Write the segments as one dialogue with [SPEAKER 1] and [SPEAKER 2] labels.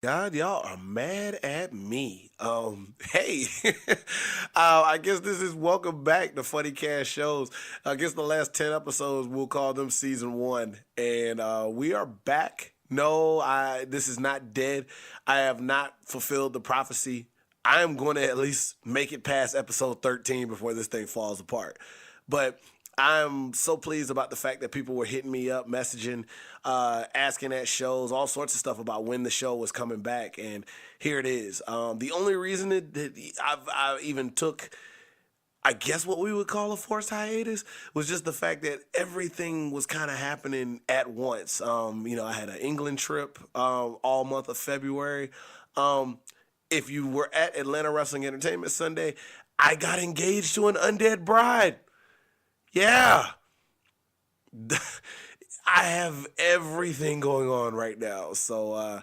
[SPEAKER 1] God, y'all are mad at me. Hey, I guess this is welcome back to Funny Cast Shows. I guess the last 10 episodes, we'll call them season one. And we are back. No, this is not dead. I have not fulfilled the prophecy. I am going to at least make it past episode 13 before this thing falls apart. But I'm so pleased about the fact that people were hitting me up, messaging, asking at shows, all sorts of stuff about when the show was coming back, and here it is. The only reason that I even took, I guess what we would call a forced hiatus, was just the fact that everything was kind of happening at once. I had an England trip all month of February. If you were at Atlanta Wrestling Entertainment Sunday, I got engaged to an undead bride. Yeah. I have everything going on right now. So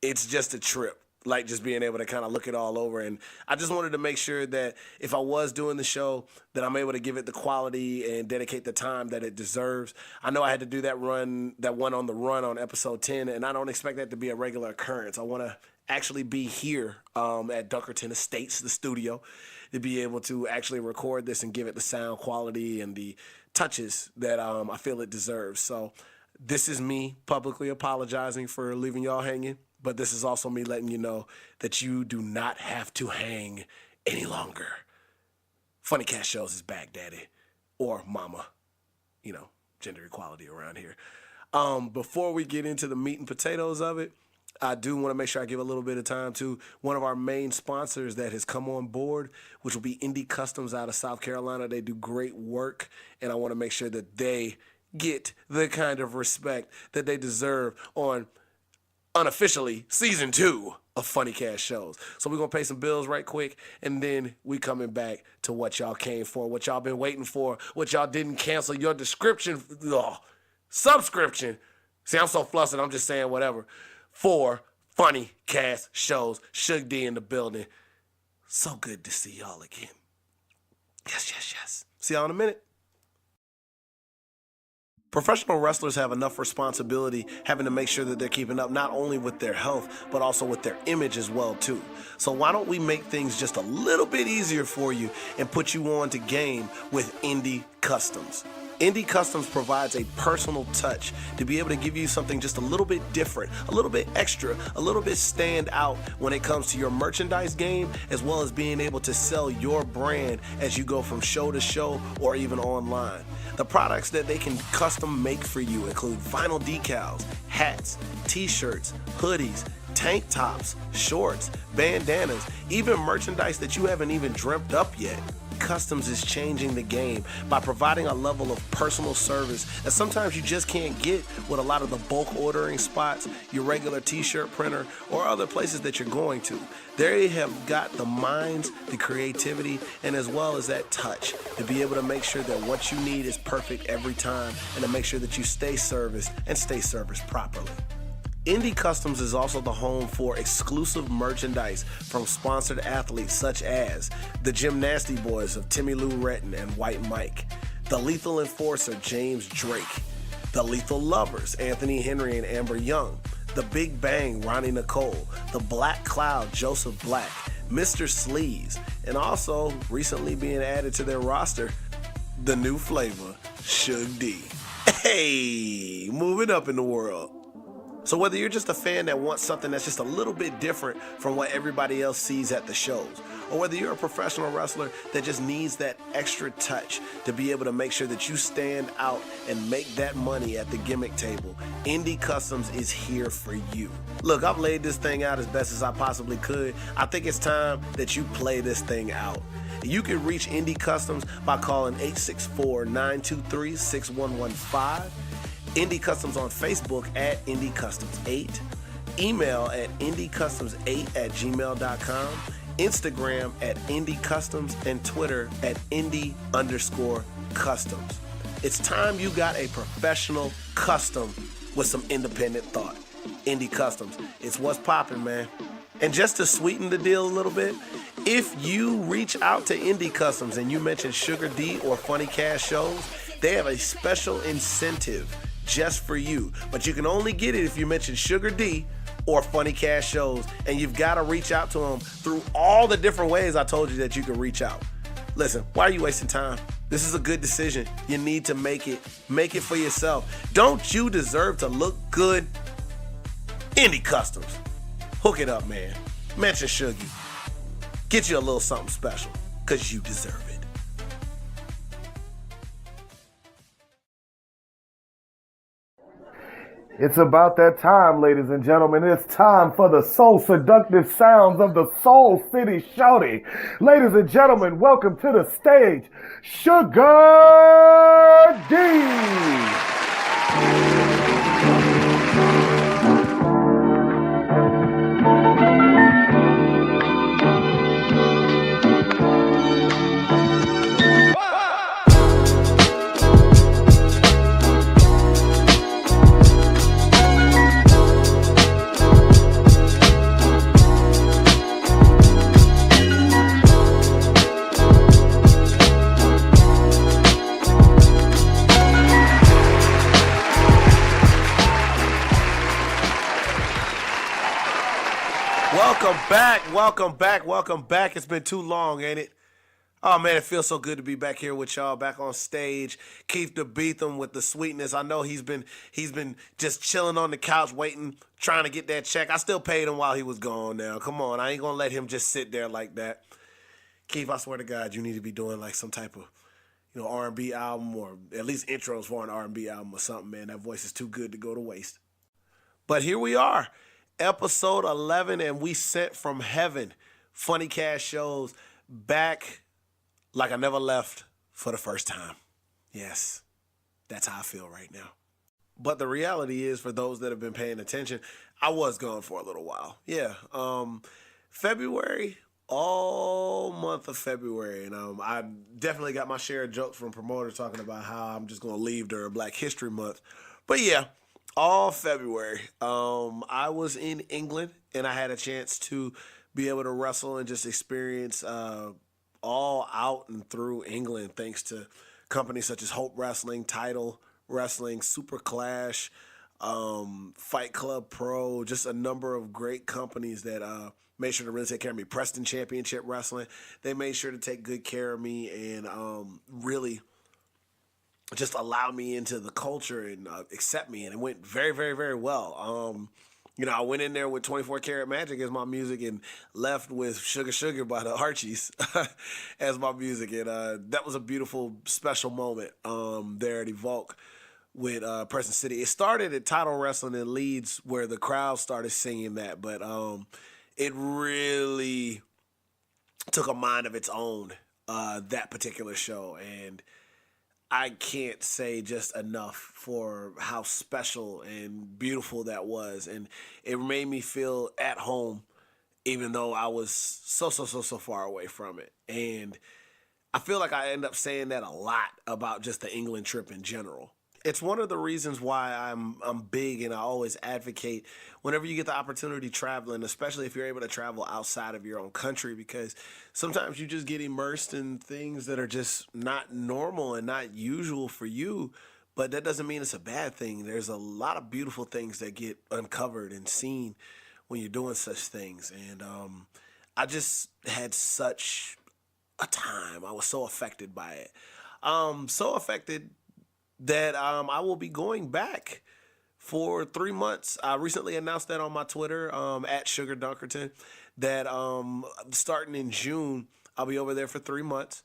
[SPEAKER 1] it's just a trip, like just being able to kind of look it all over. And I just wanted to make sure that if I was doing the show, that I'm able to give it the quality and dedicate the time that it deserves. I know I had to do that one on the run on episode 10, and I don't expect that to be a regular occurrence. I want to actually be here at Dunkerton Estates, the studio, to be able to actually record this and give it the sound quality and the touches that I feel it deserves. So this is me publicly apologizing for leaving y'all hanging, but this is also me letting you know that you do not have to hang any longer. Funny Cast Shows is back, daddy, or mama, gender equality around here. Before we get into the meat and potatoes of it, I do want to make sure I give a little bit of time to one of our main sponsors that has come on board, which will be Indie Customs out of South Carolina. They do great work, and I want to make sure that they get the kind of respect that they deserve on unofficially season 2 of Funny Cast Shows. So we're going to pay some bills right quick, and then we coming back to what y'all came for, what y'all been waiting for, what y'all didn't cancel your subscription. See, I'm so flustered, I'm just saying whatever. For Funny Cast Shows. Suge D in the building. So good to see y'all again. Yes. See y'all in a minute. Professional wrestlers have enough responsibility having to make sure that they're keeping up not only with their health, but also with their image as well, too. So why don't we make things just a little bit easier for you and put you on to game with Indie Customs. Indie Customs provides a personal touch to be able to give you something just a little bit different, a little bit extra, a little bit stand out when it comes to your merchandise game, as well as being able to sell your brand as you go from show to show or even online. The products that they can custom make for you include vinyl decals, hats, t-shirts, hoodies, tank tops, shorts, bandanas, even merchandise that you haven't even dreamt up yet. Customs is changing the game by providing a level of personal service that sometimes you just can't get with a lot of the bulk ordering spots, your regular t-shirt printer, or other places that you're going to. They have got the minds, the creativity, and as well as that touch to be able to make sure that what you need is perfect every time and to make sure that you stay serviced and stay serviced properly. Indie Customs is also the home for exclusive merchandise from sponsored athletes such as the Gymnasty Boys of Timmy Lou Retton and White Mike, the Lethal Enforcer James Drake, the Lethal Lovers Anthony Henry and Amber Young, the Big Bang Ronnie Nicole, the Black Cloud Joseph Black, Mr. Sleaze, and also recently being added to their roster, the new flavor, Suge D. Hey, moving up in the world. So whether you're just a fan that wants something that's just a little bit different from what everybody else sees at the shows, or whether you're a professional wrestler that just needs that extra touch to be able to make sure that you stand out and make that money at the gimmick table, Indie Customs is here for you. Look, I've laid this thing out as best as I possibly could. I think it's time that you play this thing out. You can reach Indie Customs by calling 864-923-6115. Indie Customs on Facebook at Indie Customs 8, email at indiecustoms8@gmail.com, Instagram at Indie Customs, and Twitter at Indie_Customs. It's time you got a professional custom with some independent thought. Indie Customs, it's what's poppin', man. And just to sweeten the deal a little bit, if you reach out to Indie Customs and you mention Sugar D or Funny Cast Shows, they have a special incentive just for you. But you can only get it if you mention Sugar D or Funny Cash shows, and you've got to reach out to them through all the different ways I told you that you can reach out. Listen, why are you wasting time? This is a good decision. You need to make it. Make it for yourself. Don't you deserve to look good? Indie Customs. Hook it up, man. Mention Shuggy. Get you a little something special, because you deserve it.
[SPEAKER 2] It's about that time, ladies and gentlemen. It's time for the soul seductive sounds of the Soul City Shouty. Ladies and gentlemen, welcome to the stage, Sugar D.
[SPEAKER 1] Welcome back. It's been too long, ain't it? Oh, man, it feels so good to be back here with y'all, back on stage. Keith the Beatham with the sweetness. I know he's been just chilling on the couch waiting, trying to get that check. I still paid him while he was gone now. Come on, I ain't going to let him just sit there like that. Keith, I swear to God, you need to be doing like some type of R&B album, or at least intros for an R&B album or something, man. That voice is too good to go to waste. But here we are. Episode 11, and we sent from heaven. Funny Cash shows back like I never left for the first time. Yes, that's how I feel right now. But the reality is, for those that have been paying attention, I was gone for a little while. Yeah, February, all month of February, and I definitely got my share of jokes from promoters talking about how I'm just going to leave during Black History Month. But yeah, all February, I was in England, and I had a chance to be able to wrestle and just experience all out and through England, thanks to companies such as Hope Wrestling, Title Wrestling, Super Clash, Fight Club Pro, just a number of great companies that made sure to really take care of me. Preston Championship Wrestling, they made sure to take good care of me and really just allow me into the culture and accept me, and it went very, very, very well. I went in there with 24 Karat Magic as my music and left with Sugar Sugar by the Archies as my music, and that was a beautiful, special moment there at Evoke with Preston City. It started at Title Wrestling in Leeds, where the crowd started singing that, but it really took a mind of its own, that particular show, and I can't say just enough for how special and beautiful that was. And it made me feel at home, even though I was so far away from it. And I feel like I end up saying that a lot about just the England trip in general. It's one of the reasons why I'm big, and I always advocate whenever you get the opportunity traveling, especially if you're able to travel outside of your own country, because sometimes you just get immersed in things that are just not normal and not usual for you, but that doesn't mean it's a bad thing. There's a lot of beautiful things that get uncovered and seen when you're doing such things, and I just had such a time. I was so affected by it. So affected that I will be going back for 3 months. I recently announced that on my Twitter, at Sugardunkerton, that starting in June, I'll be over there for 3 months.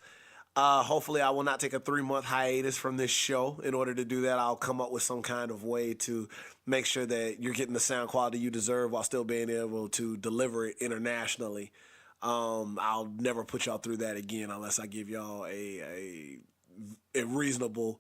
[SPEAKER 1] Hopefully I will not take a 3-month hiatus from this show. In order to do that, I'll come up with some kind of way to make sure that you're getting the sound quality you deserve while still being able to deliver it internationally. I'll never put y'all through that again unless I give y'all a reasonable,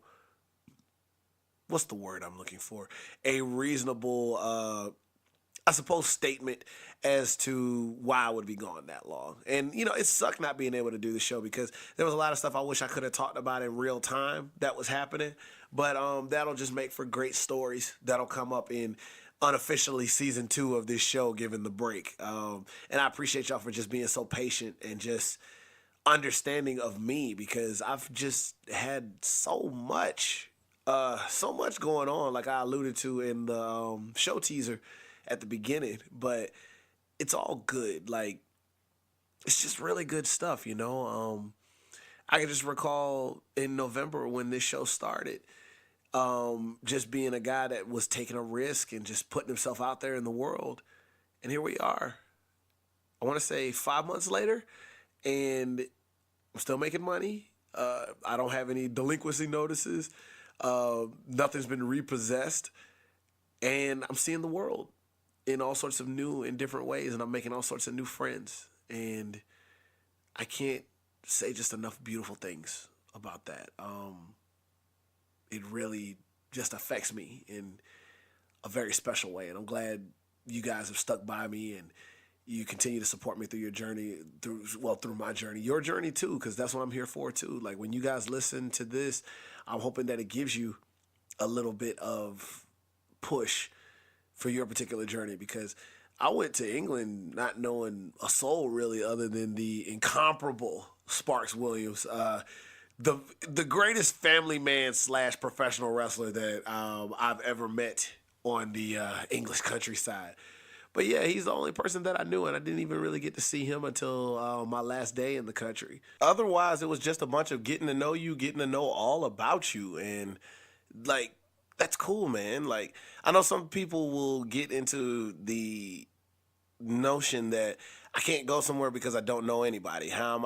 [SPEAKER 1] what's the word I'm looking for? A reasonable, I suppose, statement as to why I would be gone that long. And, it sucked not being able to do the show, because there was a lot of stuff I wish I could have talked about in real time that was happening. But that'll just make for great stories that'll come up in unofficially season 2 of this show, given the break. And I appreciate y'all for just being so patient and just understanding of me, because I've just had so much going on, like I alluded to in the show teaser. at the beginning, but it's all good. Like, it's just really good stuff, you know? I can just recall in November when this show started, just being a guy that was taking a risk and just putting himself out there in the world. And here we are. I want to say 5 months later, and I'm still making money. I don't have any delinquency notices. Nothing's been repossessed. And I'm seeing the world in all sorts of new and different ways, and I'm making all sorts of new friends. And I can't say just enough beautiful things about that. It really just affects me in a very special way, and I'm glad you guys have stuck by me and you continue to support me through your journey, through my journey, your journey too, because that's what I'm here for too. Like, when you guys listen to this, I'm hoping that it gives you a little bit of push for your particular journey, because I went to England not knowing a soul really other than the incomparable Sparks Williams, the greatest family man / professional wrestler that I've ever met on the English countryside. But yeah, he's the only person that I knew, and I didn't even really get to see him until my last day in the country. Otherwise, it was just a bunch of getting to know you, getting to know all about you, and like, that's cool, man. Like, I know some people will get into the notion that I can't go somewhere because I don't know anybody. How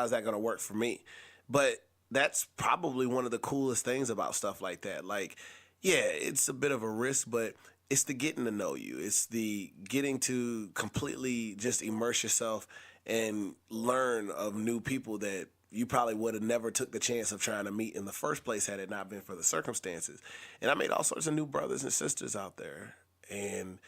[SPEAKER 1] is that going to work for me? But that's probably one of the coolest things about stuff like that. Like, yeah, it's a bit of a risk, but it's the getting to know you. It's the getting to completely just immerse yourself and learn of new people that you probably would have never took the chance of trying to meet in the first place had it not been for the circumstances. And I made all sorts of new brothers and sisters out there. And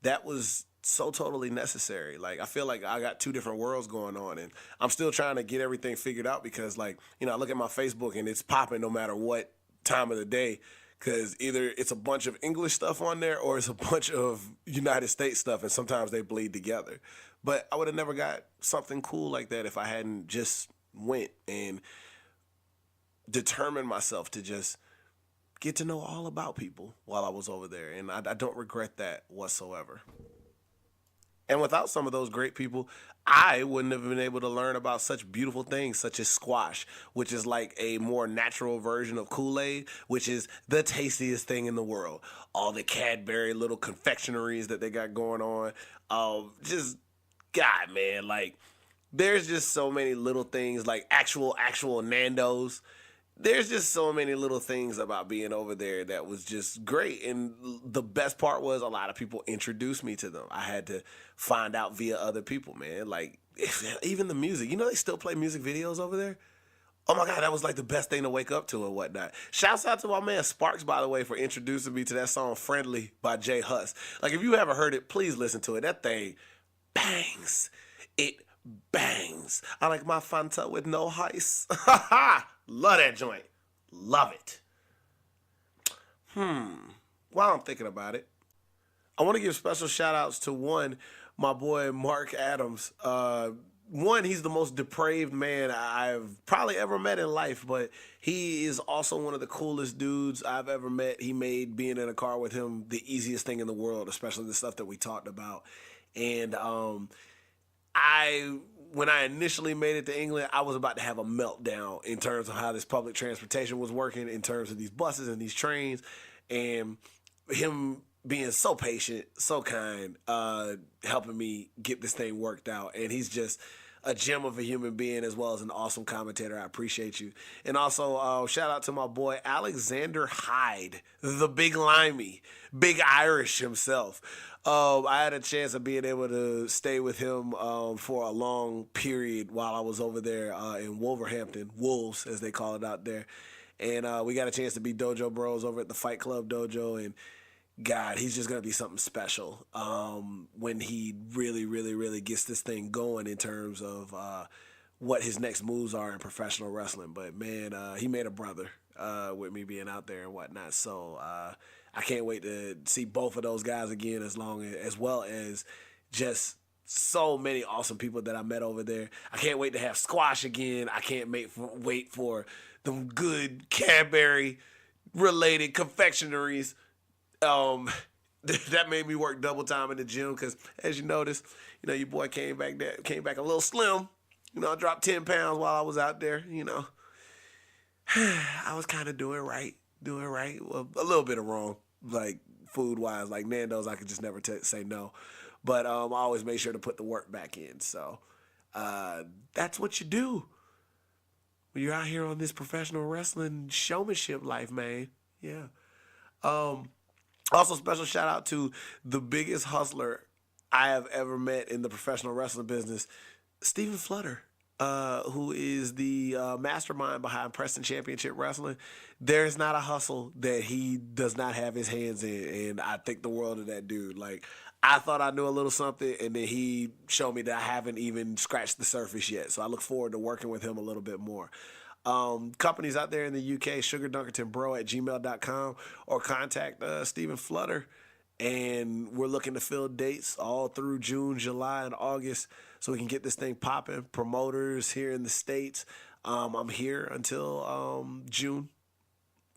[SPEAKER 1] that was so totally necessary. Like, I feel like I got two different worlds going on, and I'm still trying to get everything figured out because, like, you know, I look at my Facebook and it's popping no matter what time of the day, because either it's a bunch of English stuff on there or it's a bunch of United States stuff, and sometimes they bleed together. But I would have never got something cool like that if I hadn't just went and determined myself to just get to know all about people while I was over there. And I don't regret that whatsoever. And without some of those great people, I wouldn't have been able to learn about such beautiful things such as squash, which is like a more natural version of Kool-Aid, which is the tastiest thing in the world. All the Cadbury little confectionaries that they got going on. Just, God, man, like, there's just so many little things, like actual Nando's. There's just so many little things about being over there that was just great. And the best part was a lot of people introduced me to them. I had to find out via other people, man. Like, even the music. You know, they still play music videos over there? Oh my God, that was like the best thing to wake up to and whatnot. Shouts out to my man Sparks, by the way, for introducing me to that song Friendly by Jay Huss. Like, if you haven't heard it, please listen to it. That thing bangs. It bangs. I like my Fanta with no ice. Love that joint. Love it. While I'm thinking about it, I want to give special shout outs to one, my boy Mark Adams. One, he's the most depraved man I've probably ever met in life, but he is also one of the coolest dudes I've ever met. He made being in a car with him the easiest thing in the world, especially the stuff that we talked about. And when I initially made it to England, I was about to have a meltdown in terms of how this public transportation was working, in terms of these buses and these trains, and him being so patient, so kind, helping me get this thing worked out. And he's just a gem of a human being as well as an awesome commentator. I appreciate you. And also shout out to my boy Alexander Hyde, the Big Limey, Big Irish himself. I had a chance of being able to stay with him for a long period while I was over there in Wolverhampton, Wolves as they call it out there. And we got a chance to be dojo bros over at the Fight Club dojo, and God, he's just going to be something special when he really, really, really gets this thing going in terms of what his next moves are in professional wrestling. But, man, he made a brother with me being out there and whatnot. So I can't wait to see both of those guys again, as well as just so many awesome people that I met over there. I can't wait to have squash again. I can't wait for them good Cadbury-related confectionaries. that made me work double time in the gym because, as you notice, your boy came back a little slim. I dropped 10 pounds while I was out there. I was kind of doing right. Well, a little bit of wrong, like food wise, like Nando's. I could just never say no, but I always make sure to put the work back in. So that's what you do when you're out here on this professional wrestling showmanship life, man. Yeah. Also, special shout out to the biggest hustler I have ever met in the professional wrestling business, Stephen Flutter, who is the mastermind behind Preston Championship Wrestling. There's not a hustle that he does not have his hands in, and I think the world of that dude. Like, I thought I knew a little something, and then he showed me that I haven't even scratched the surface yet. So I look forward to working with him a little bit more. Companies out there in the UK, Sugardunkertonbro at gmail.com, or contact Stephen Flutter. And we're looking to fill dates all through June, July, and August so we can get this thing popping. Promoters here in the States. I'm here until June,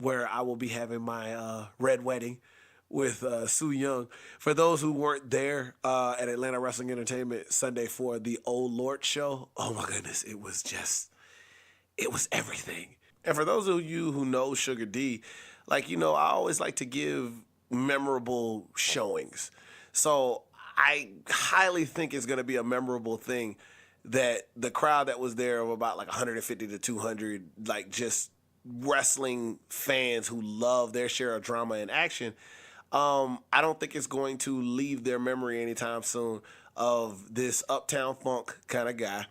[SPEAKER 1] where I will be having my red wedding with Sue Young. For those who weren't there at Atlanta Wrestling Entertainment Sunday for the Old Lord show, oh my goodness, it was everything. And for those of you who know Sugar D, I always like to give memorable showings. So I highly think it's going to be a memorable thing that the crowd that was there of about 150 to 200, just wrestling fans who love their share of drama and action, I don't think it's going to leave their memory anytime soon of this Uptown Funk kind of guy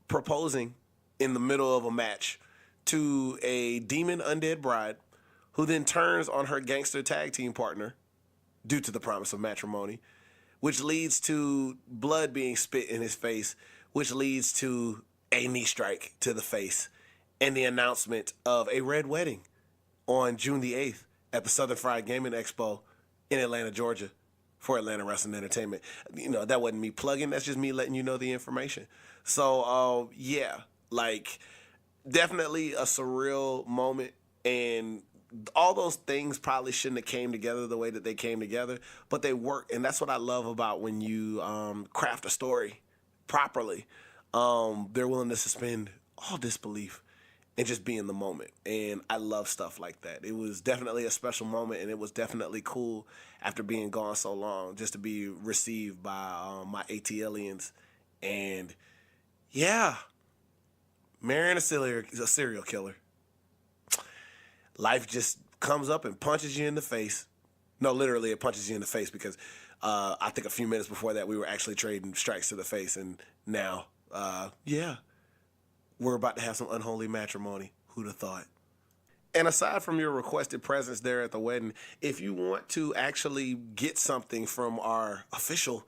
[SPEAKER 1] proposing in the middle of a match to a demon undead bride who then turns on her gangster tag team partner due to the promise of matrimony, which leads to blood being spit in his face, which leads to a knee strike to the face and the announcement of a red wedding on June the 8th at the Southern Fried Gaming Expo in Atlanta, Georgia for Atlanta Wrestling Entertainment. That wasn't me plugging. That's just me letting you know the information. So, definitely a surreal moment, and all those things probably shouldn't have came together the way that they came together, but they work, and that's what I love about when you craft a story properly. They're willing to suspend all disbelief and just be in the moment, and I love stuff like that. It was definitely a special moment, and it was definitely cool after being gone so long just to be received by my ATLians, and yeah, marrying a serial killer. Life just comes up and punches you in the face. No, literally, it punches you in the face because I think a few minutes before that, we were actually trading strikes to the face. And now, we're about to have some unholy matrimony. Who'd have thought? And aside from your requested presence there at the wedding, if you want to actually get something from our official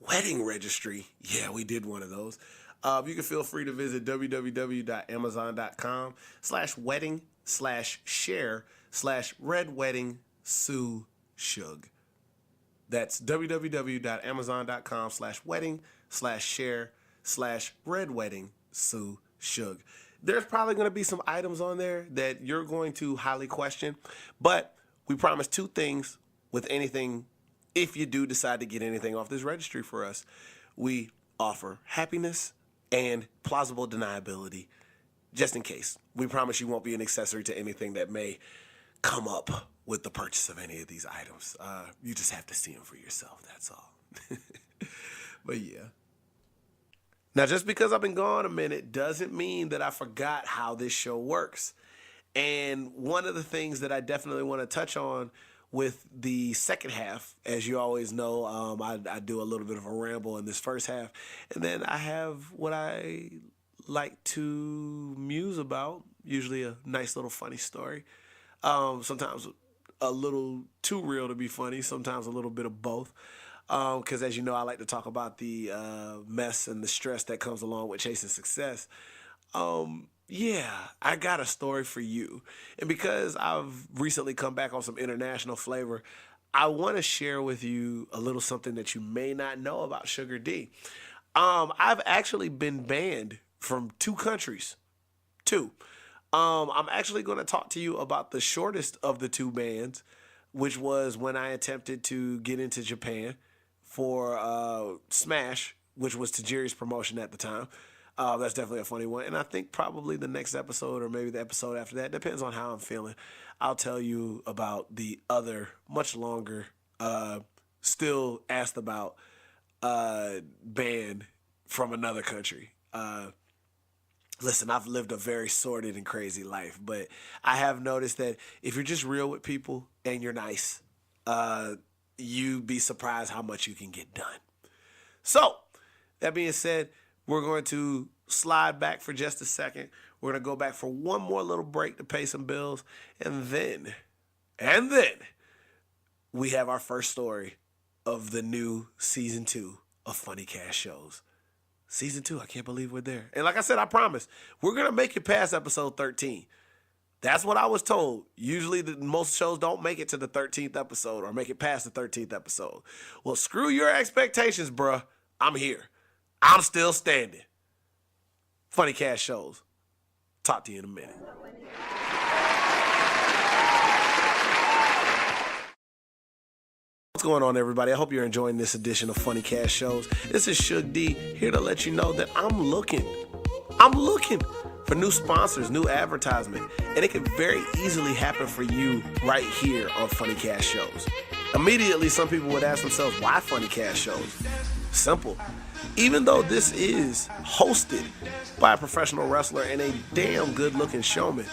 [SPEAKER 1] wedding registry, we did one of those. You can feel free to visit www.amazon.com/wedding/share/redwedding-Sue-Shug. That's www.amazon.com/wedding/share/redwedding-Sue-Shug. There's probably going to be some items on there that you're going to highly question, but we promise two things with anything if you do decide to get anything off this registry for us. We offer happiness and plausible deniability, just in case. We promise you won't be an accessory to anything that may come up with the purchase of any of these items. You just have to see them for yourself, that's all. But yeah. Now, just because I've been gone a minute doesn't mean that I forgot how this show works. And one of the things that I definitely want to touch on with the second half, as you always know, I do a little bit of a ramble in this first half, and then I have what I like to muse about, usually a nice little funny story, sometimes a little too real to be funny, sometimes a little bit of both, because as you know, I like to talk about the mess and the stress that comes along with chasing success. I got a story for you. And because I've recently come back on some international flavor, I want to share with you a little something that you may not know about Sugar D. I've actually been banned from 2 countries. 2. I'm actually going to talk to you about the shortest of the 2 bans, which was when I attempted to get into Japan for Smash, which was Tajiri's promotion at the time. That's definitely a funny one. And I think probably the next episode or maybe the episode after that, depends on how I'm feeling, I'll tell you about the other, much longer, still asked about band from another country. Listen, I've lived a very sordid and crazy life, but I have noticed that if you're just real with people and you're nice, you'd be surprised how much you can get done. So, that being said, we're going to slide back for just a second. We're going to go back for one more little break to pay some bills, and then we have our first story of the new season 2 of Funny Cash Shows. Season 2, I can't believe we're there. And like I said, I promise, we're going to make it past episode 13. That's what I was told. Usually most shows don't make it to the 13th episode or make it past the 13th episode. Well, screw your expectations, bruh. I'm here. I'm still standing. Funny Cash Shows. Talk to you in a minute. What's going on, everybody? I hope you're enjoying this edition of Funny Cash Shows. This is Shug D, here to let you know that I'm looking for new sponsors, new advertisement, and it could very easily happen for you right here on Funny Cash Shows. Immediately, some people would ask themselves, why Funny Cash Shows? Simple. Even though this is hosted by a professional wrestler and a damn good-looking showman,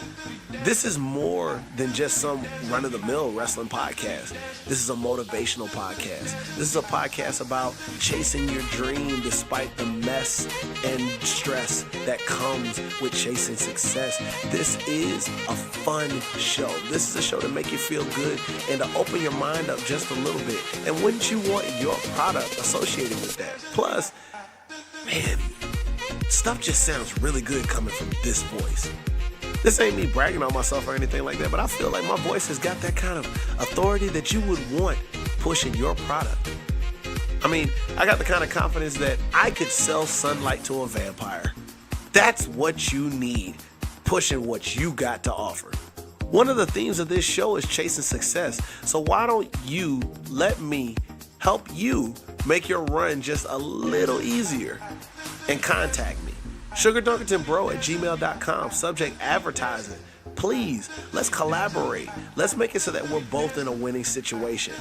[SPEAKER 1] this is more than just some run-of-the-mill wrestling podcast. This is a motivational podcast. This is a podcast about chasing your dream despite the mess and stress that comes with chasing success. This is a fun show. This is a show to make you feel good and to open your mind up just a little bit. And wouldn't you want your product associated with that? Plus, man, stuff just sounds really good coming from this voice. This ain't me bragging on myself or anything like that, but I feel like my voice has got that kind of authority that you would want pushing your product. I mean, I got the kind of confidence that I could sell sunlight to a vampire. That's what you need, pushing what you got to offer. One of the themes of this show is chasing success, so why don't you let me help you make your run just a little easier? And contact me. Sugardunkertonbro at gmail.com. Subject advertising. Please, let's collaborate. Let's make it so that we're both in a winning situation.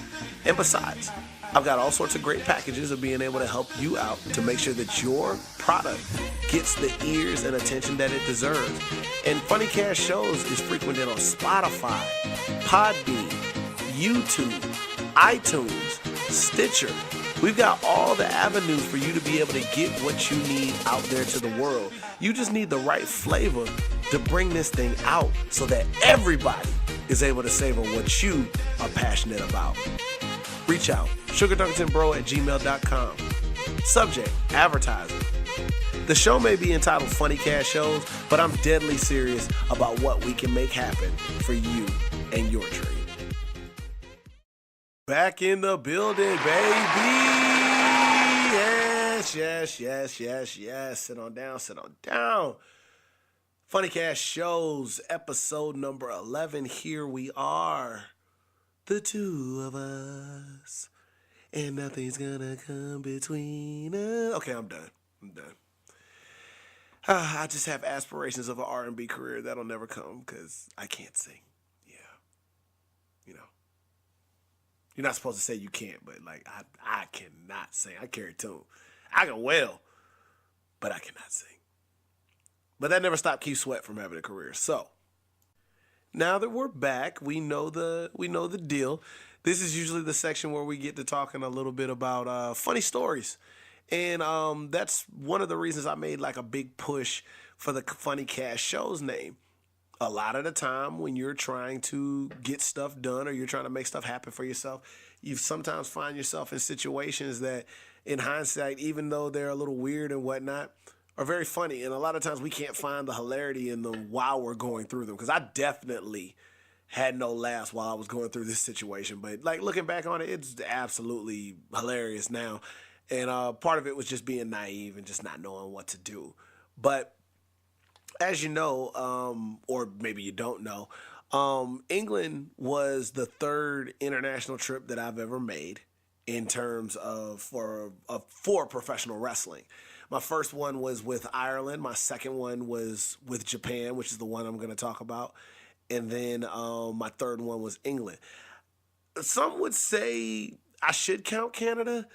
[SPEAKER 1] And besides, I've got all sorts of great packages of being able to help you out to make sure that your product gets the ears and attention that it deserves. And Funny Cash Shows is frequented on Spotify, Podbean, YouTube, iTunes, Stitcher. We've got all the avenues for you to be able to get what you need out there to the world. You just need the right flavor to bring this thing out so that everybody is able to savor what you are passionate about. Reach out. Sugardunkertonbro at gmail.com. Subject, advertising. The show may be entitled Funny Cash Shows, but I'm deadly serious about what we can make happen for you and your dream. Back in the building, baby. Yes. Sit on down. Funny Cash Shows, episode number 11. Here we are, the two of us, and nothing's gonna come between us. Okay, I'm done. I just have aspirations of an R&B career that'll never come because I can't sing. Yeah, you know. You're not supposed to say you can't, but like I cannot sing. I carry tune. I can wail, but I cannot sing. But that never stopped Keith Sweat from having a career. So now that we're back, we know the deal. This is usually the section where we get to talking a little bit about funny stories. And that's one of the reasons I made like a big push for the Funny Cash Shows name. A lot of the time when you're trying to get stuff done or you're trying to make stuff happen for yourself, you sometimes find yourself in situations that in hindsight, even though they're a little weird and whatnot, are very funny. And a lot of times we can't find the hilarity in them while we're going through them. Because I definitely had no laughs while I was going through this situation. But like looking back on it, it's absolutely hilarious now. And part of it was just being naive and just not knowing what to do. But as you know, or maybe you don't know, England was the third international trip that I've ever made in terms of for professional wrestling. My first one was with Ireland. My second one was with Japan, which is the one I'm going to talk about. And then my third one was England. Some would say I should count Canada,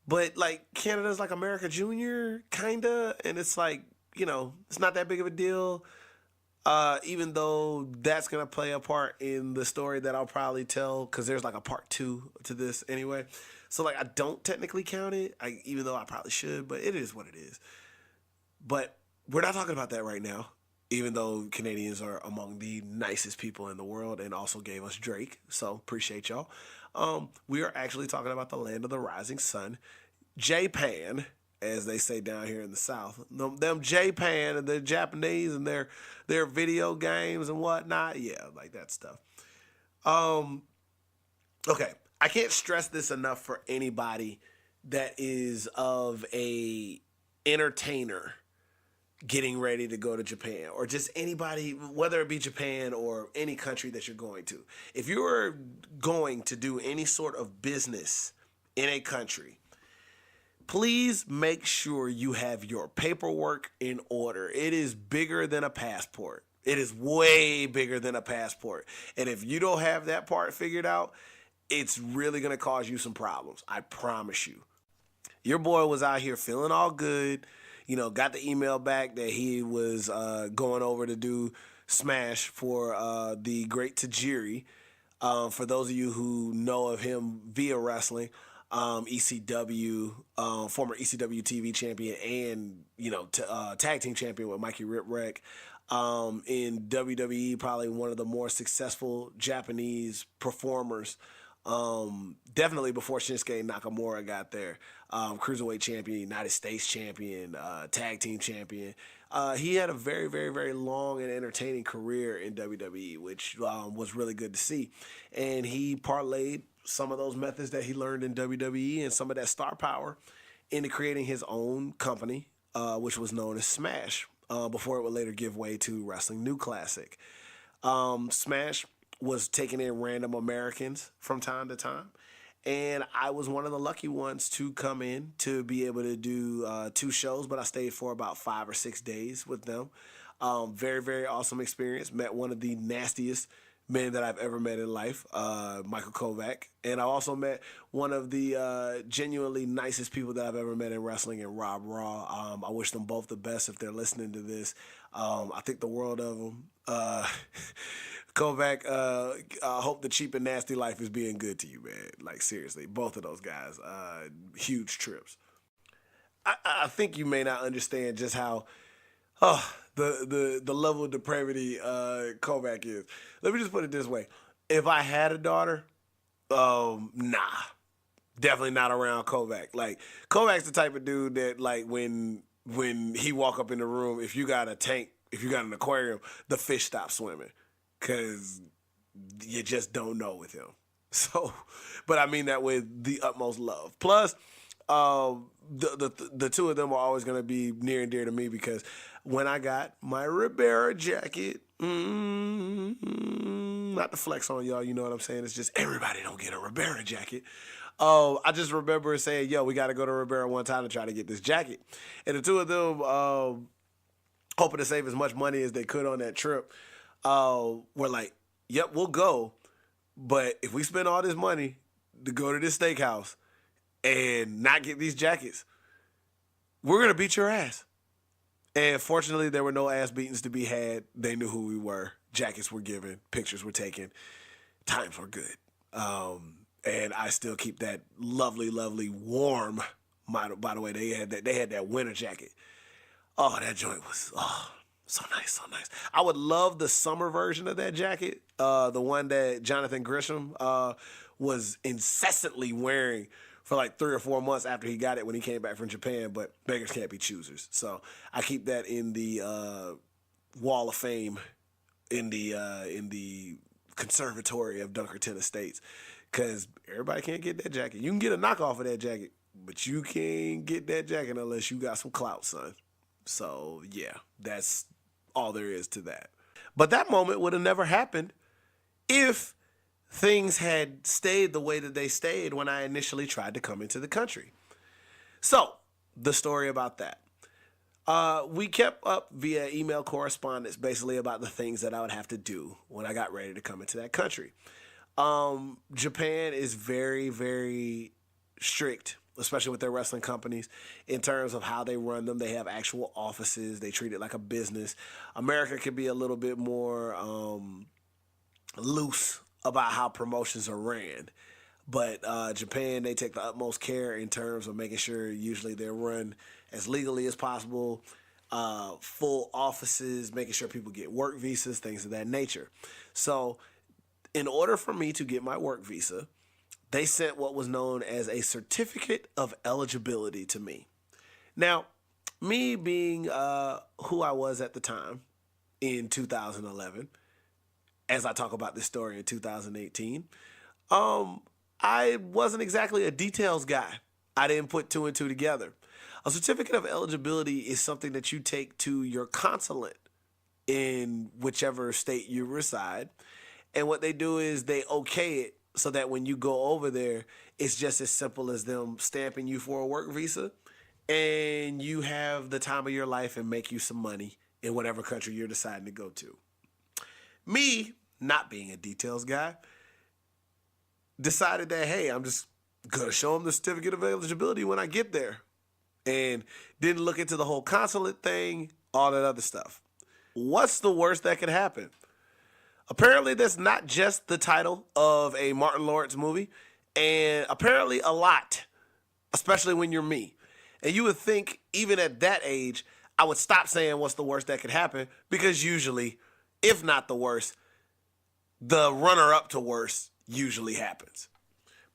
[SPEAKER 1] but like Canada's like America Junior, kinda, and it's like, it's not that big of a deal. Even though that's gonna play a part in the story that I'll probably tell, because there's like a part 2 to this anyway. So like I don't technically count it, even though I probably should, but it is what it is. But we're not talking about that right now, even though Canadians are among the nicest people in the world and also gave us Drake. So appreciate y'all. We are actually talking about the land of the rising sun, Japan, as they say down here in the South. Them Japan and the Japanese and their video games and whatnot. Yeah, like that stuff. Okay, I can't stress this enough for anybody that is of a entertainer getting ready to go to Japan, or just anybody, whether it be Japan or any country that you're going to. If you're going to do any sort of business in a country, please make sure you have your paperwork in order. It is bigger than a passport. It is way bigger than a passport. And if you don't have that part figured out, it's really going to cause you some problems. I promise you. Your boy was out here feeling all good. Got the email back that he was going over to do Smash for the great Tajiri. For those of you who know of him via wrestling, ECW, former ECW TV champion and, tag team champion with Mikey Ripwreck. In WWE, probably one of the more successful Japanese performers. Definitely before Shinsuke Nakamura got there. Cruiserweight champion, United States champion, tag team champion. He had a very, very, very long and entertaining career in WWE, which was really good to see. And he parlayed some of those methods that he learned in WWE and some of that star power into creating his own company, which was known as Smash, before it would later give way to Wrestling New Classic. Smash was taking in random Americans from time to time. And I was one of the lucky ones to come in to be able to do 2 shows, but I stayed for about 5 or 6 days with them. Very, very awesome experience. Met one of the nastiest men that I've ever met in life, Michael Kovac. And I also met one of the genuinely nicest people that I've ever met in wrestling, in Rob Raw. I wish them both the best if they're listening to this. I think the world of them. Kovac, I hope the cheap and nasty life is being good to you, man. Like, seriously, both of those guys, huge trips. I think you may not understand just how the level of depravity Kovac is. Let me just put it this way. If I had a daughter, nah. Definitely not around Kovac. Like, Kovac's the type of dude that, like, when he walk up in the room, if you got a tank, if you got an aquarium, the fish stop swimming. Because you just don't know with him. So, but I mean that with the utmost love. Plus, the two of them are always going to be near and dear to me, because when I got my Ribera jacket, not to flex on y'all, you know what I'm saying? It's just everybody don't get a Ribera jacket. I just remember saying, yo, we got to go to Ribera one time to try to get this jacket. And the two of them, hoping to save as much money as they could on that trip, we're like, yep, we'll go. But if we spend all this money to go to this steakhouse and not get these jackets, we're going to beat your ass. And fortunately, there were no ass beatings to be had. They knew who we were. Jackets were given. Pictures were taken. Times were good. And I still keep that lovely, lovely, warm, by the way, they had that winter jacket. Oh, that joint was, so nice, so nice. I would love the summer version of that jacket, the one that Jonathan Grisham was incessantly wearing for like 3 or 4 months after he got it when he came back from Japan, but beggars can't be choosers. So I keep that in the Wall of Fame in the conservatory of Dunkerton Estates, because everybody can't get that jacket. You can get a knockoff of that jacket, but you can't get that jacket unless you got some clout, son. So yeah, that's all there is to that. But that moment would have never happened if things had stayed the way that they stayed when I initially tried to come into the country. So, the story about that. We kept up via email correspondence basically about the things that I would have to do when I got ready to come into that country. Japan is very, very strict, especially with their wrestling companies, in terms of how they run them. They have actual offices. They treat it like a business. America can be a little bit more loose about how promotions are ran. But Japan, they take the utmost care in terms of making sure usually they're run as legally as possible, full offices, making sure people get work visas, things of that nature. So in order for me to get my work visa, they sent what was known as a certificate of eligibility to me. Now, me being who I was at the time in 2011, as I talk about this story in 2018, I wasn't exactly a details guy. I didn't put two and two together. A certificate of eligibility is something that you take to your consulate in whichever state you reside. And what they do is they okay it so that when you go over there, it's just as simple as them stamping you for a work visa and you have the time of your life and make you some money in whatever country you're deciding to go to. Me, not being a details guy, decided that, hey, I'm just going to show them the certificate of eligibility when I get there. And didn't look into the whole consulate thing, all that other stuff. What's the worst that could happen? Apparently, that's not just the title of a Martin Lawrence movie, and apparently a lot, especially when you're me. And you would think, even at that age, I would stop saying what's the worst that could happen, because usually, if not the worst, the runner-up to worst usually happens.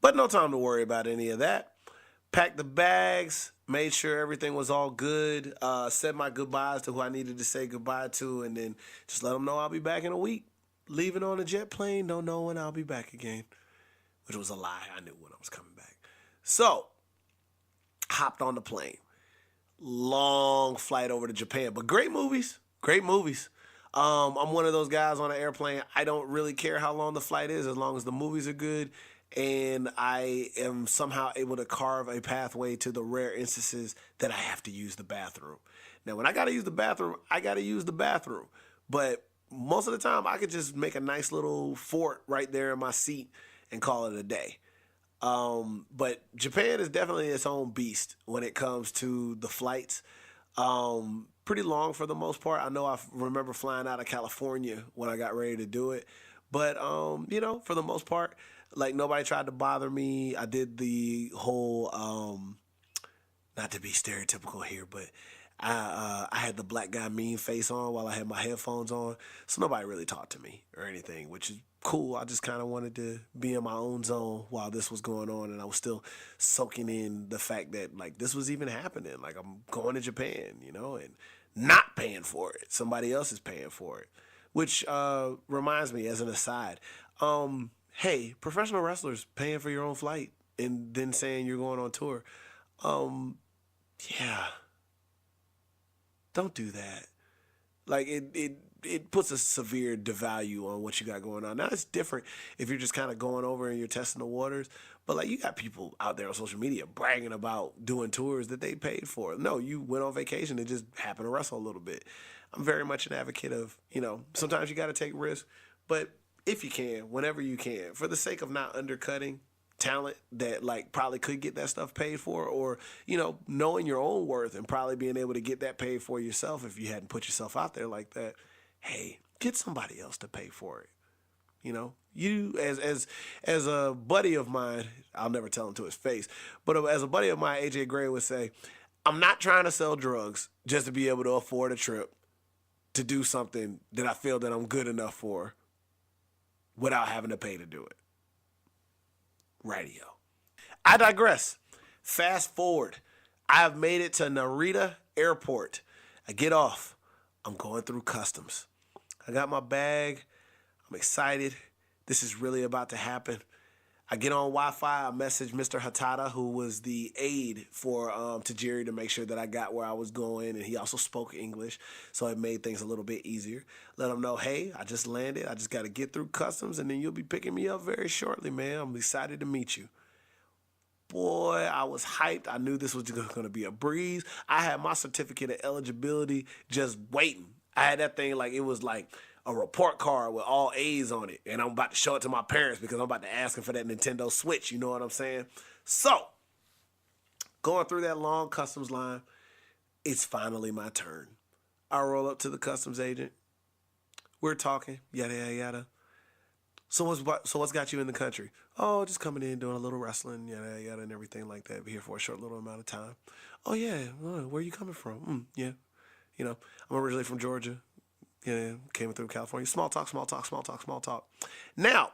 [SPEAKER 1] But no time to worry about any of that. Packed the bags, made sure everything was all good, said my goodbyes to who I needed to say goodbye to, and then just let them know I'll be back in a week. Leaving on a jet plane, don't know when I'll be back again, which was a lie. I knew when I was coming back. So, hopped on the plane. Long flight over to Japan, but great movies, great movies. I'm one of those guys on an airplane. I don't really care how long the flight is as long as the movies are good, and I am somehow able to carve a pathway to the rare instances that I have to use the bathroom. Now, when I got to use the bathroom, I got to use the bathroom, but most of the time, I could just make a nice little fort right there in my seat and call it a day. But Japan is definitely its own beast when it comes to the flights. Pretty long for the most part. I know I remember flying out of California when I got ready to do it. But, for the most part, like nobody tried to bother me. I did the whole, not to be stereotypical here, but I had the black guy mean face on while I had my headphones on. So nobody really talked to me or anything, which is cool. I just kind of wanted to be in my own zone while this was going on. And I was still soaking in the fact that, like, this was even happening. Like, I'm going to Japan, and not paying for it. Somebody else is paying for it. Which reminds me, as an aside, hey, professional wrestlers paying for your own flight and then saying you're going on tour. Yeah. Don't do that. Like, it puts a severe devalue on what you got going on. Now, it's different if you're just kind of going over and you're testing the waters. But, like, you got people out there on social media bragging about doing tours that they paid for. No, you went on vacation and just happened to wrestle a little bit. I'm very much an advocate of, sometimes you got to take risks. But if you can, whenever you can, for the sake of not undercutting talent that like probably could get that stuff paid for, or knowing your own worth and probably being able to get that paid for yourself if you hadn't put yourself out there like that, hey, get somebody else to pay for it. You as a buddy of mine, I'll never tell him to his face, but as a buddy of mine, AJ Gray would say, I'm not trying to sell drugs just to be able to afford a trip to do something that I feel that I'm good enough for without having to pay to do it. Radio. I digress. Fast forward. I have made it to Narita Airport. I get off. I'm going through customs. I got my bag. I'm excited. This is really about to happen. I get on Wi-Fi. I message Mr. Hatada, who was the aide for Tajiri, to make sure that I got where I was going, and he also spoke English, so it made things a little bit easier. Let him know, hey, I just landed. I just got to get through customs, and then you'll be picking me up very shortly, man. I'm excited to meet you. Boy, I was hyped. I knew this was going to be a breeze. I had my certificate of eligibility just waiting. I had that thing like it was like a report card with all A's on it, and I'm about to show it to my parents because I'm about to ask them for that Nintendo Switch. You know what I'm saying? So, going through that long customs line, it's finally my turn. I roll up to the customs agent. We're talking, yada, yada, yada. So what's got you in the country? Oh, just coming in, doing a little wrestling, yada, yada, and everything like that. Be here for a short little amount of time. Oh, yeah. Oh, where are you coming from? Yeah. You know, I'm originally from Georgia. Yeah, came through California. Small talk, small talk, small talk, small talk. Now,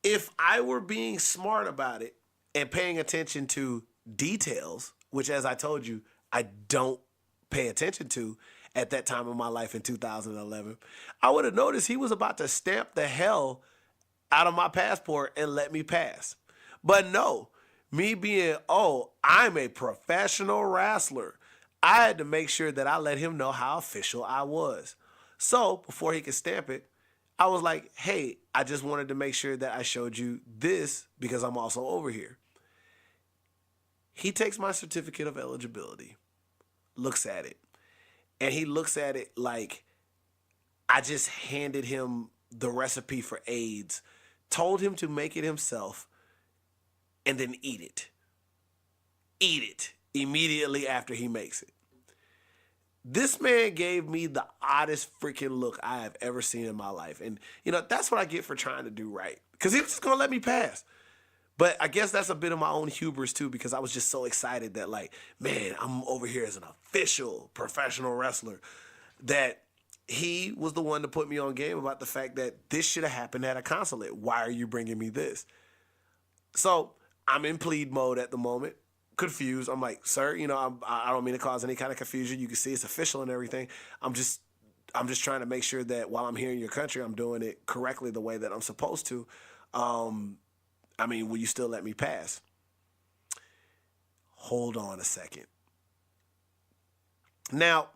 [SPEAKER 1] if I were being smart about it and paying attention to details, which, as I told you, I don't pay attention to at that time of my life in 2011, I would have noticed he was about to stamp the hell out of my passport and let me pass. But no, me being, I'm a professional wrestler, I had to make sure that I let him know how official I was. So before he could stamp it, I was like, hey, I just wanted to make sure that I showed you this because I'm also over here. He takes my certificate of eligibility, looks at it, and he looks at it like I just handed him the recipe for AIDS, told him to make it himself, and then eat it. Eat it immediately after he makes it. This man gave me the oddest freaking look I have ever seen in my life. And, you know, that's what I get for trying to do right. Because he was just going to let me pass. But I guess that's a bit of my own hubris, too, because I was just so excited that, like, man, I'm over here as an official professional wrestler, that he was the one to put me on game about the fact that this should have happened at a consulate. Why are you bringing me this? So I'm in plead mode at the moment. Confused. I'm like, sir, you know, I don't mean to cause any kind of confusion. You can see it's official and everything. I'm just trying to make sure that while I'm here in your country, I'm doing it correctly the way that I'm supposed to. I mean, will you still let me pass? Hold on a second. Now,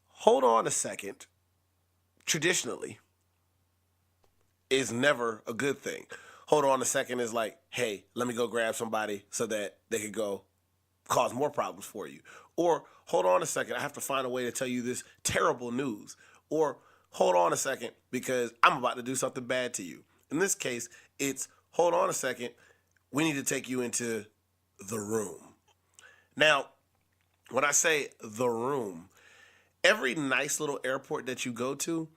[SPEAKER 1] hold on a second, traditionally, is never a good thing. Hold on a second is like, hey, let me go grab somebody so that they could go cause more problems for you. Or hold on a second, I have to find a way to tell you this terrible news. Or hold on a second because I'm about to do something bad to you. In this case, it's hold on a second, we need to take you into the room. Now, when I say the room, every nice little airport that you go to,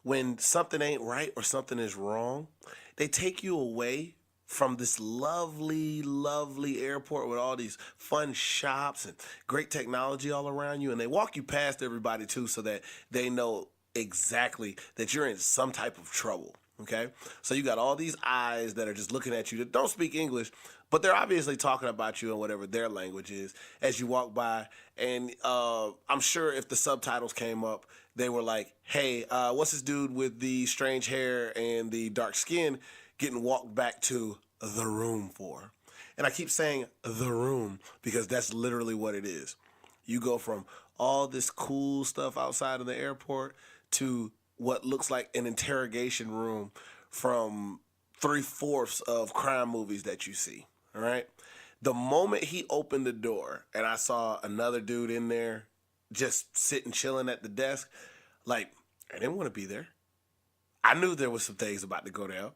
[SPEAKER 1] when something ain't right or something is wrong, they take you away from this lovely, lovely airport with all these fun shops and great technology all around you. And they walk you past everybody, too, so that they know exactly that you're in some type of trouble. Okay? So you got all these eyes that are just looking at you that don't speak English, but they're obviously talking about you in whatever their language is as you walk by. And I'm sure if the subtitles came up, they were like, hey, what's this dude with the strange hair and the dark skin getting walked back to the room for? And I keep saying the room because that's literally what it is. You go from all this cool stuff outside of the airport to what looks like an interrogation room from 3/4 of crime movies that you see, all right? The moment he opened the door and I saw another dude in there just sitting, chilling at the desk, like, I didn't want to be there. I knew there was some things about to go down.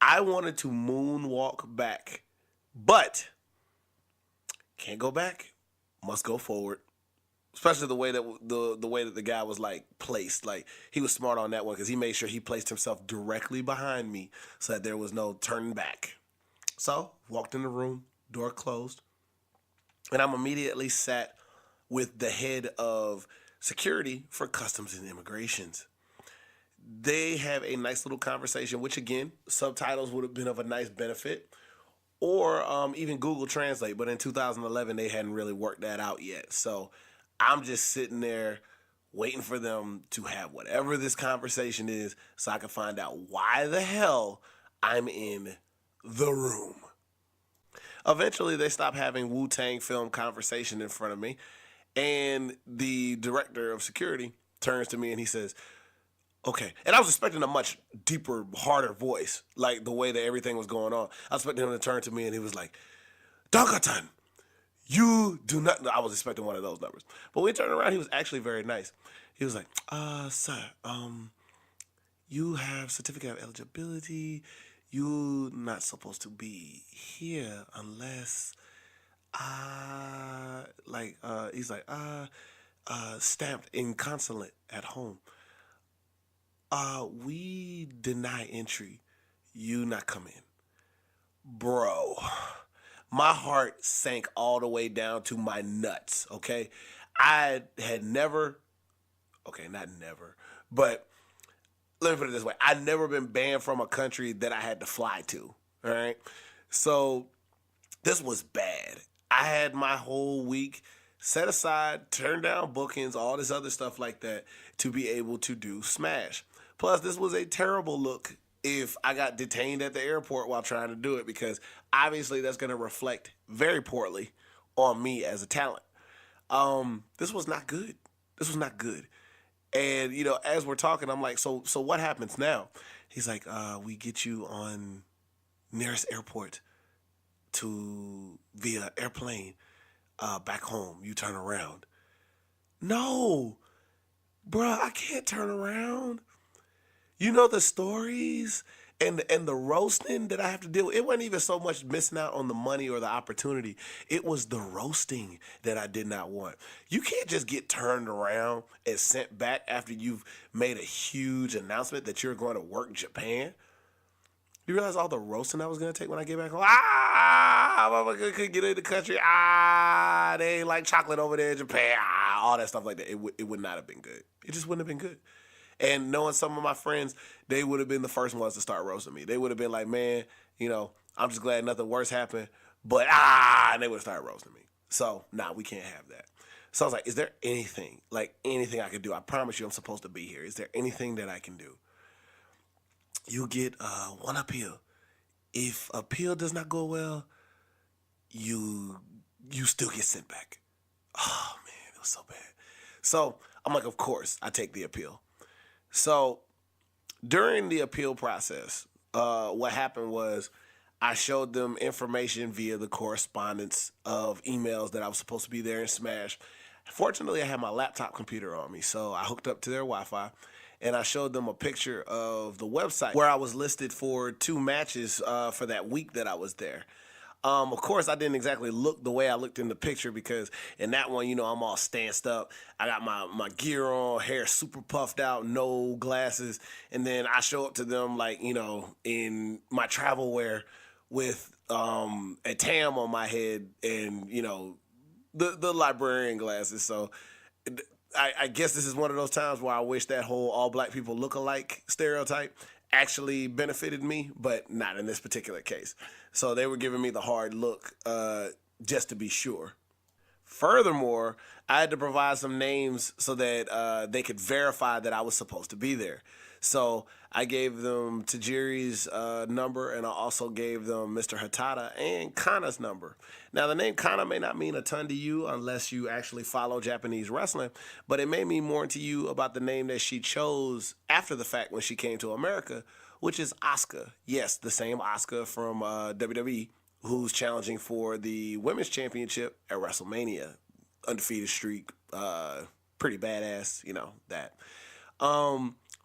[SPEAKER 1] I wanted to moonwalk back, but can't go back, must go forward. Especially the way that the guy was like placed. Like, he was smart on that one because he made sure he placed himself directly behind me so that there was no turning back. So, walked in the room, door closed, and I'm immediately sat with the head of security for Customs and Immigrations. They have a nice little conversation, which again, subtitles would have been of a nice benefit, or even Google Translate. But in 2011, they hadn't really worked that out yet. So I'm just sitting there waiting for them to have whatever this conversation is so I can find out why the hell I'm in the room. Eventually, they stopped having Wu-Tang film conversation in front of me, and the director of security turns to me and he says, okay. And I was expecting a much deeper, harder voice, like the way that everything was going on. I was expecting him to turn to me and he was like, Dunkerton, you do not... I was expecting one of those numbers. But when he turned around, he was actually very nice. He was like, sir, you have certificate of eligibility. You not supposed to be here unless he's like, stamped in consulate at home. We deny entry. You not come in. Bro, my heart sank all the way down to my nuts, okay? I had never, okay, not never, but let me put it this way. I'd never been banned from a country that I had to fly to, all right? So this was bad. I had my whole week set aside, turned down bookings, all this other stuff like that to be able to do Smash. Plus, this was a terrible look if I got detained at the airport while trying to do it, because obviously that's going to reflect very poorly on me as a talent. This was not good. This was not good. And, you know, as we're talking, I'm like, so what happens now? He's like, we get you on nearest airport to via airplane back home. You turn around. No, bruh, I can't turn around. You know the stories and the roasting that I have to deal with. It wasn't even so much missing out on the money or the opportunity. It was the roasting that I did not want. You can't just get turned around and sent back after you've made a huge announcement that you're going to work Japan. You realize all the roasting I was going to take when I get back home? I couldn't get in the country. They ain't like chocolate over there in Japan. All that stuff like that. It would not have been good. It just wouldn't have been good. And knowing some of my friends, they would have been the first ones to start roasting me. They would have been like, man, you know, I'm just glad nothing worse happened. But, and they would have started roasting me. So, nah, we can't have that. So I was like, is there anything I could do? I promise you I'm supposed to be here. Is there anything that I can do? You get one appeal. If appeal does not go well, you still get sent back. Oh, man, it was so bad. So I'm like, of course, I take the appeal. So during the appeal process, what happened was I showed them information via the correspondence of emails that I was supposed to be there in Smash. Fortunately, I had my laptop computer on me, so I hooked up to their Wi-Fi, and I showed them a picture of the website where I was listed for 2 matches for that week that I was there. Of course, I didn't exactly look the way I looked in the picture, because in that one, you know, I'm all stanced up. I got my gear on, hair super puffed out, no glasses. And then I show up to them like, you know, in my travel wear with a tam on my head and, you know, the librarian glasses. So I guess this is one of those times where I wish that whole all black people look alike stereotype actually benefited me, but not in this particular case. So they were giving me the hard look just to be sure. Furthermore, I had to provide some names so that they could verify that I was supposed to be there. So I gave them Tajiri's number, and I also gave them Mr. Hatada and Kana's number. Now, the name Kana may not mean a ton to you unless you actually follow Japanese wrestling, but it may mean more to you about the name that she chose after the fact when she came to America, which is Asuka. Yes, the same Asuka from WWE, who's challenging for the Women's Championship at WrestleMania. Undefeated streak, pretty badass, you know, that.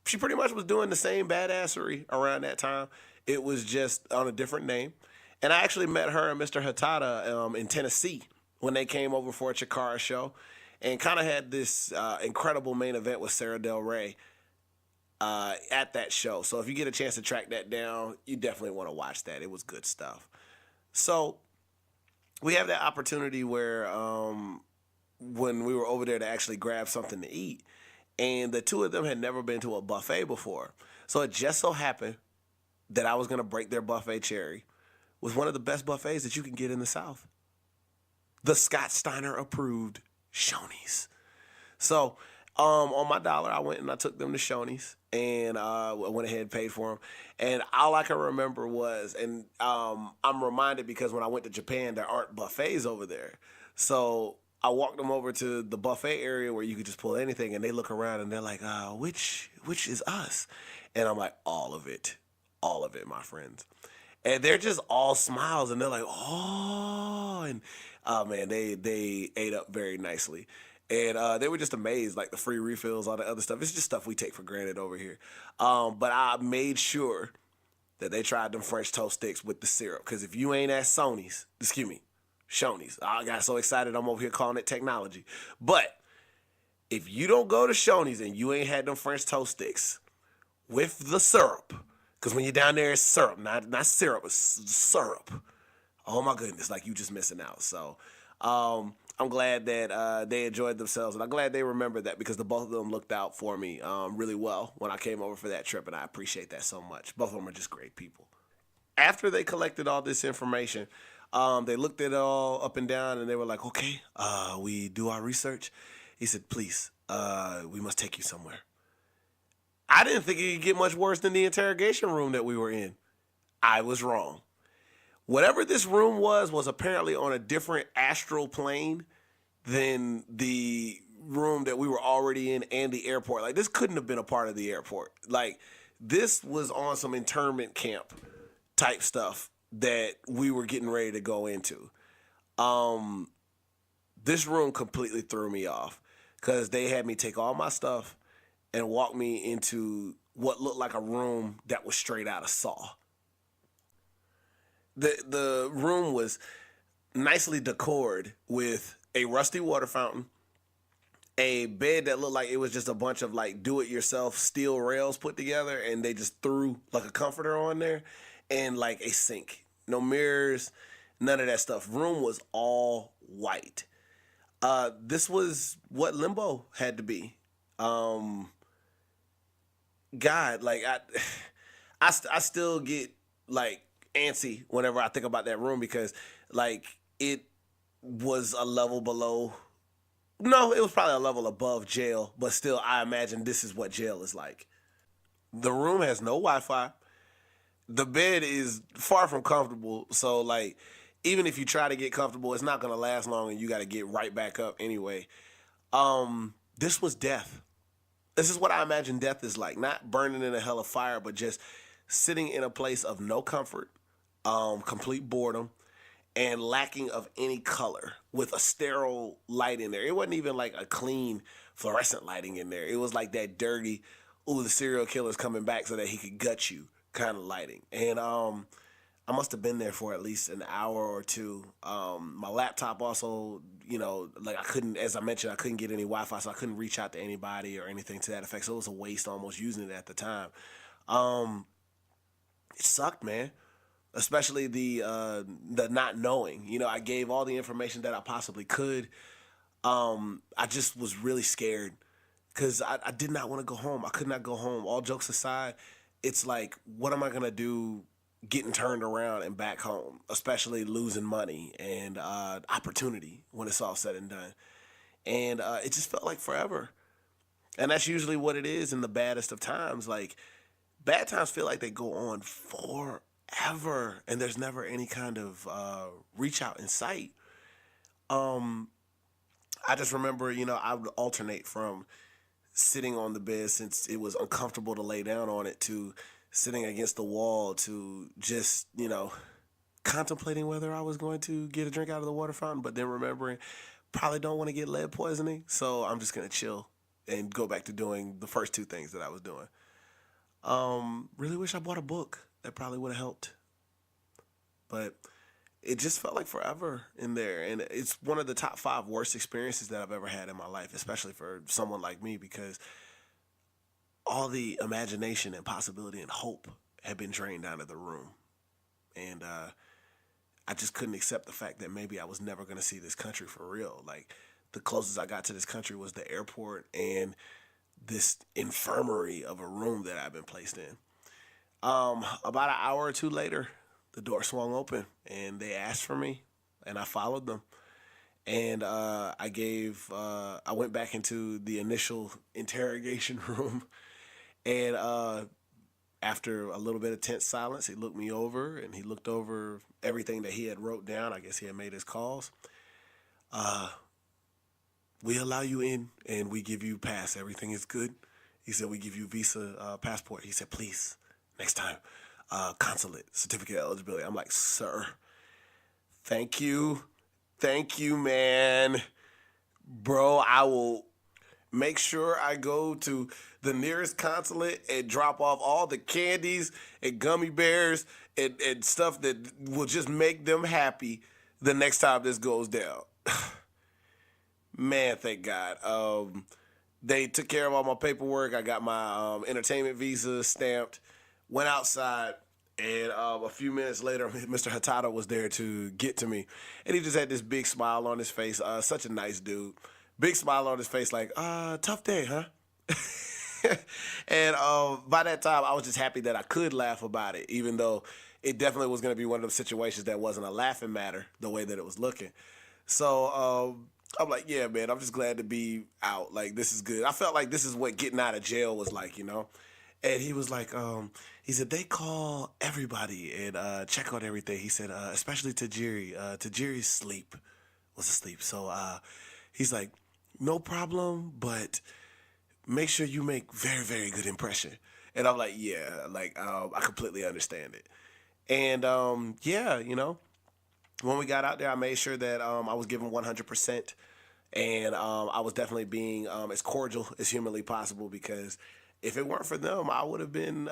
[SPEAKER 1] She pretty much was doing the same badassery around that time. It was just on a different name. And I actually met her and Mr. Hatada in Tennessee when they came over for a Chikara show, and kind of had this incredible main event with Sarah Del Rey at that show. So if you get a chance to track that down, you definitely want to watch that. It was good stuff. So we have that opportunity where when we were over there to actually grab something to eat, and the two of them had never been to a buffet before. So it just so happened that I was going to break their buffet cherry with one of the best buffets that you can get in the South. The Scott Steiner approved Shoney's. So On my dollar, I went and I took them to Shoney's and I went ahead and paid for them. And all I can remember was, and I'm reminded because when I went to Japan, there aren't buffets over there. So I walked them over to the buffet area where you could just pull anything, and they look around and they're like, which is us? And I'm like, all of it, my friends. And they're just all smiles, and they're like, oh, and man, they ate up very nicely. And they were just amazed, like the free refills, all the other stuff. It's just stuff we take for granted over here. But I made sure that they tried them French toast sticks with the syrup. Because if you ain't at Shoney's, I got so excited I'm over here calling it technology. But if you don't go to Shoney's and you ain't had them French toast sticks with the syrup, because when you're down there, it's syrup, not syrup, it's syrup. Oh my goodness, like you just missing out. So I'm glad that they enjoyed themselves, and I'm glad they remembered that because the both of them looked out for me really well when I came over for that trip, and I appreciate that so much. Both of them are just great people. After they collected all this information, they looked at it all up and down, and they were like, okay, we do our research. He said, please, we must take you somewhere. I didn't think it could get much worse than the interrogation room that we were in. I was wrong. Whatever this room was apparently on a different astral plane than the room that we were already in and the airport. Like, this couldn't have been a part of the airport. Like, this was on some internment camp type stuff that we were getting ready to go into. This room completely threw me off because they had me take all my stuff and walk me into what looked like a room that was straight out of Saw. The room was nicely decorated with a rusty water fountain, a bed that looked like it was just a bunch of like do-it-yourself steel rails put together, and they just threw like a comforter on there, and like a sink. No mirrors, none of that stuff. Room was all white. This was what limbo had to be. God, like I still get like antsy whenever I think about that room because like it was a level below. No, it was probably a level above jail, but still I imagine this is what jail is like. The room has no Wi-Fi. The bed is far from comfortable, so like even if you try to get comfortable, it's not gonna last long and you gotta get right back up anyway. This was death. This is what I imagine death is like. Not burning in a hell of fire, but just sitting in a place of no comfort, complete boredom, and lacking of any color with a sterile light in there. It wasn't even like a clean fluorescent lighting in there. It was like that dirty, ooh, the serial killer's coming back so that he could gut you kind of lighting. And I must have been there for at least an hour or two. My laptop also, you know, like I couldn't, as I mentioned, I couldn't get any Wi-Fi, so I couldn't reach out to anybody or anything to that effect. So it was a waste almost using it at the time. It sucked, man. Especially the not knowing. You know, I gave all the information that I possibly could. I just was really scared because I did not want to go home. I could not go home. All jokes aside, it's like, what am I going to do getting turned around and back home, especially losing money and opportunity when it's all said and done. And it just felt like forever. And that's usually what it is in the baddest of times. Like, bad times feel like they go on forever, and there's never any kind of reach out in sight. I just remember, you know, I would alternate from sitting on the bed since it was uncomfortable to lay down on it to sitting against the wall to just, you know, contemplating whether I was going to get a drink out of the water fountain, but then remembering probably don't want to get lead poisoning, so I'm just going to chill and go back to doing the first two things that I was doing. Really wish I bought a book. That probably would have helped. But it just felt like forever in there. And it's one of the top 5 worst experiences that I've ever had in my life, especially for someone like me, because all the imagination and possibility and hope had been drained out of the room. And I just couldn't accept the fact that maybe I was never going to see this country for real. Like, the closest I got to this country was the airport and this infirmary of a room that I've been placed in. About an hour or two later, the door swung open and they asked for me and I followed them. And I went back into the initial interrogation room, and after a little bit of tense silence, he looked me over, and he looked over everything that he had wrote down. I guess he had made his calls. We allow you in, and we give you pass. Everything is good. He said, we give you visa, passport. He said, please, next time, consulate, certificate of eligibility. I'm like, sir, thank you. Thank you, man. Bro, I will make sure I go to the nearest consulate and drop off all the candies and gummy bears and stuff that will just make them happy the next time this goes down. Man, thank God. They took care of all my paperwork. I got my entertainment visa stamped, went outside, and a few minutes later, Mr. Hatata was there to get to me. And he just had this big smile on his face. Such a nice dude. Big smile on his face like, tough day, huh? And by that time, I was just happy that I could laugh about it, even though it definitely was going to be one of those situations that wasn't a laughing matter the way that it was looking. So I'm like, yeah, man, I'm just glad to be out. Like, this is good. I felt like this is what getting out of jail was like, you know? And he was like, he said, they call everybody and check on everything. He said, especially Tajiri. Tajiri's sleep was asleep. So he's like, no problem, but make sure you make very, very good impression. And I'm like, yeah, like, I completely understand it. And, yeah, you know, when we got out there, I made sure that I was given 100%. And I was definitely being as cordial as humanly possible, because if it weren't for them, I would have been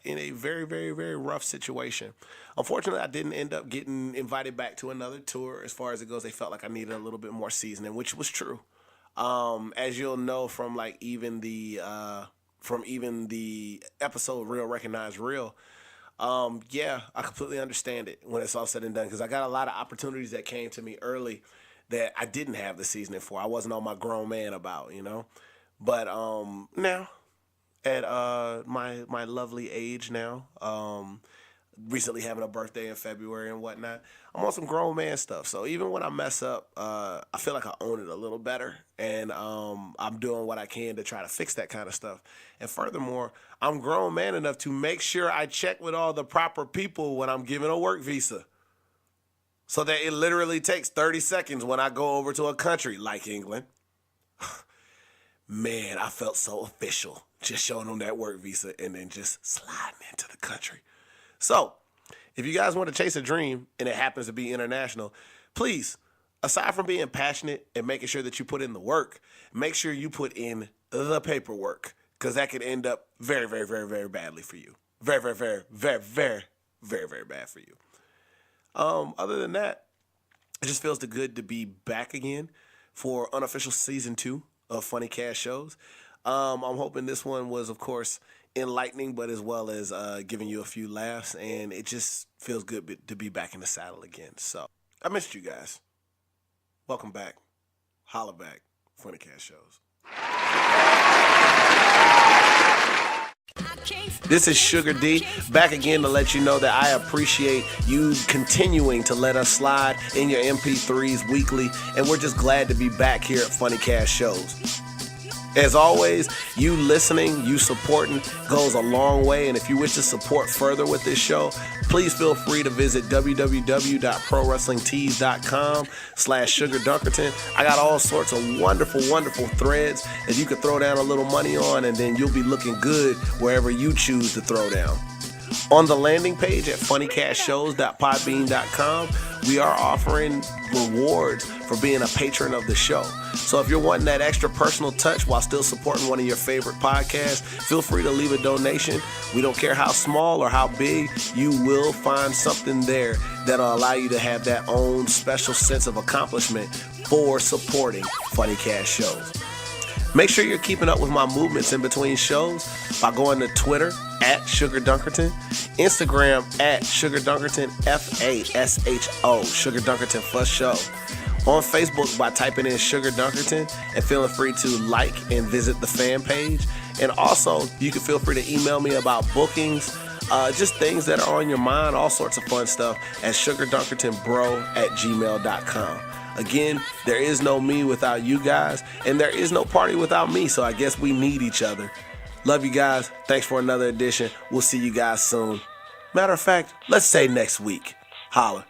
[SPEAKER 1] in a very, very, very rough situation. Unfortunately, I didn't end up getting invited back to another tour. As far as it goes, they felt like I needed a little bit more seasoning, which was true. As you'll know from like even the episode Real Recognize Real, yeah, I completely understand it when it's all said and done, because I got a lot of opportunities that came to me early that I didn't have the seasoning for. I wasn't on my grown man about, you know. But now, at my lovely age now, recently having a birthday in February and whatnot, I'm on some grown man stuff. So even when I mess up, I feel like I own it a little better, and I'm doing what I can to try to fix that kind of stuff. And furthermore, I'm grown man enough to make sure I check with all the proper people when I'm giving a work visa, so that it literally takes 30 seconds when I go over to a country like England. Man, I felt so official just showing them that work visa and then just sliding into the country. So, if you guys want to chase a dream and it happens to be international, please, aside from being passionate and making sure that you put in the work, make sure you put in the paperwork, because that could end up very, very, very, very badly for you. Very, very, very, very, very, very, very bad for you. Other than that, it just feels good to be back again for unofficial season 2 of Funny Cast Shows. I'm hoping this one was, of course, enlightening, but as well as giving you a few laughs, and it just feels good to be back in the saddle again. So I missed you guys. Welcome back. Holla back. Funny Cast Shows. This is Sugar D, back again to let you know that I appreciate you continuing to let us slide in your MP3s weekly, and we're just glad to be back here at Funny Cast Shows. As always, you listening, you supporting goes a long way, and if you wish to support further with this show, please feel free to visit www.prowrestlingtees.com/Sugardunkerton. I got all sorts of wonderful, wonderful threads that you can throw down a little money on, and then you'll be looking good wherever you choose to throw down. On the landing page at funnycastshows.podbean.com, we are offering rewards for being a patron of the show. So if you're wanting that extra personal touch while still supporting one of your favorite podcasts, feel free to leave a donation. We don't care how small or how big, you will find something there that'll allow you to have that own special sense of accomplishment for supporting Funny Cast Shows. Make sure you're keeping up with my movements in between shows by going to Twitter at Sugardunkerton, Instagram at Sugardunkerton FASHO, Sugardunkerton for show. On Facebook by typing in Sugardunkerton and feeling free to like and visit the fan page. And also, you can feel free to email me about bookings, just things that are on your mind, all sorts of fun stuff at Sugardunkertonbro@gmail.com. Again, there is no me without you guys, and there is no party without me, so I guess we need each other. Love you guys. Thanks for another edition. We'll see you guys soon. Matter of fact, let's say next week. Holla.